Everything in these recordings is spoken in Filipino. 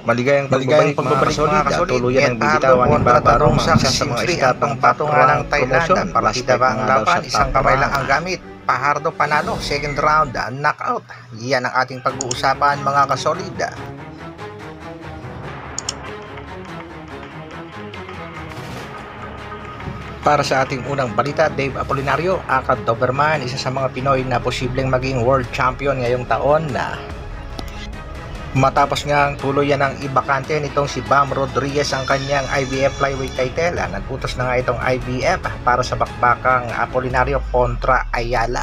Maligayang Maligayang pagbabalik mga pagbabalik kasolid. mga kasolid. Tuluyan ng Mel Pardo bibitawan ng kontra Babarong, Tanong ang Sak isa sa mga Simsri. start Ang ng tungpato top nga ng rank Thailand. promotion. Partida Last fight ba na ang nga daw laban? sa Isang top kamay lang rank. ang gamit. Pahardo panalo. Second round, knockout. Yan ang ating pag-uusapan mga kasolid. Para sa ating unang balita, Dave Apolinario, aka Doberman, isa sa mga Pinoy na posibleng maging world champion ngayong taon na matapos ngang tuluyan ng ibakante nitong si Bam Rodriguez ang kanyang IBF flyweight title. Nagputos na nga itong IBF para sa bakbakang Apolinario kontra Ayala.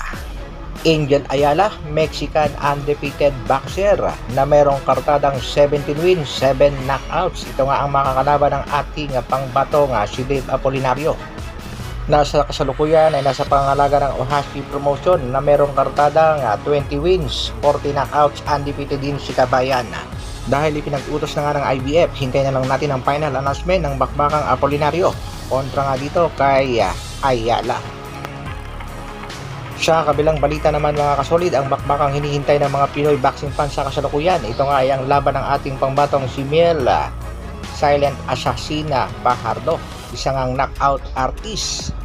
Angel Ayala, Mexican undefeated boxer na merong kartadang 17 wins, 7 knockouts. Ito nga ang makakalaban ng ating pangbato nga si Dave Apolinario. Nasa kasalukuyan ay nasa pangalaga ng Ohashi Promotion na merong kartadang 20 wins, 40 knockouts, undefeated din si Kabayan. Dahil ipinag-utos na nga ng IBF, hintayin na lang natin ang final announcement ng bakbakang Apolinario kontra nga dito kay Ayala. Sa kabilang balita naman mga kasolid, ang bakbakang hinihintay ng mga Pinoy boxing fans sa kasalukuyan, ito nga ay ang laban ng ating pangbatong si Mel Silent Assassina Fajardo, isang ang knockout artist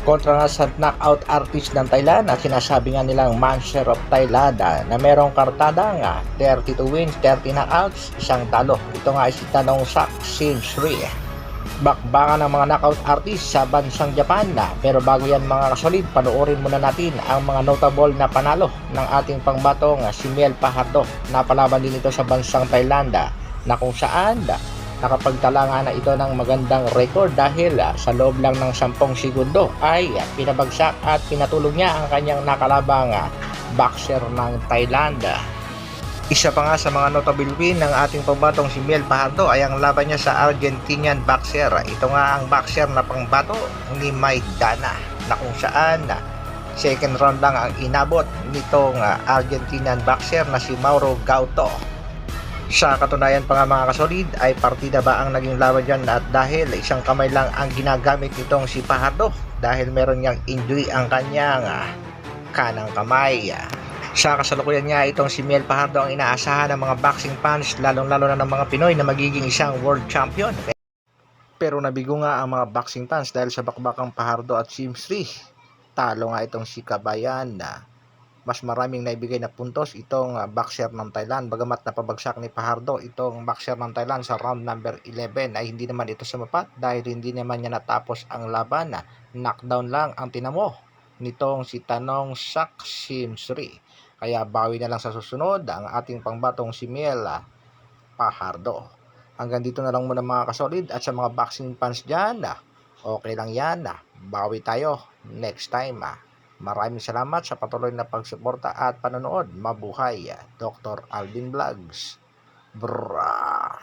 kontra nga sa knockout artist ng Thailand at sinasabi nga nilang Monster of Thailand na merong kartada nga 32 wins, 30 knockouts, isang talo. Ito nga ay si Tanong Sak Simsri. Bakbakan ng mga knockout artist sa bansang Japan na, pero bago yan mga kasolid, panoorin muna natin ang mga notable na panalo ng ating pangbatong si Mel Fajardo. Napalaban din ito sa bansang Thailand na kung saan nakapagtala nga na ito ng magandang record dahil sa loob lang ng 10 segundo ay pinabagsak at pinatulog niya ang kanyang nakalabang boxer ng Thailand. Isa pa nga sa mga notable win ng ating pambatong si Mel Fajardo ay ang laban niya sa Argentinian boxer. Ito nga ang boxer na pangbato ni Maidana na kung saan second round lang ang inabot nitong Argentinian boxer na si Mauro Gauto. Sa katunayan pa nga mga kasolid ay partida ba ang naging laban dyan at dahil isang kamay lang ang ginagamit nitong si Fajardo dahil meron niyang injury ang kanyang kanang kamay. Sa kasalukuyan nga itong si Mel Fajardo ang inaasahan ng mga boxing fans lalong-lalo na ng mga Pinoy na magiging isang world champion. Pero nabigo nga ang mga boxing fans dahil sa bakbakang Fajardo at Simsri. Talo nga itong si Kabayan na mas maraming naibigay na puntos itong boxer ng Thailand. Bagamat napabagsak ni Fajardo itong boxer ng Thailand sa round number 11 ay hindi naman ito sumapat dahil hindi naman niya natapos ang laban. Knockdown lang ang tinamo nitong si Tanong Sak Simsri. Kaya bawi na lang sa susunod ang ating pangbatong si Mel Fajardo. Hanggang dito na lang muna mga kasolid at sa mga boxing fans dyan, okay lang yan. Bawi tayo next time. Maraming salamat sa patuloy na pagsuporta at panonood. Mabuhay, Dr. Alvin Vlogs. Brrrr.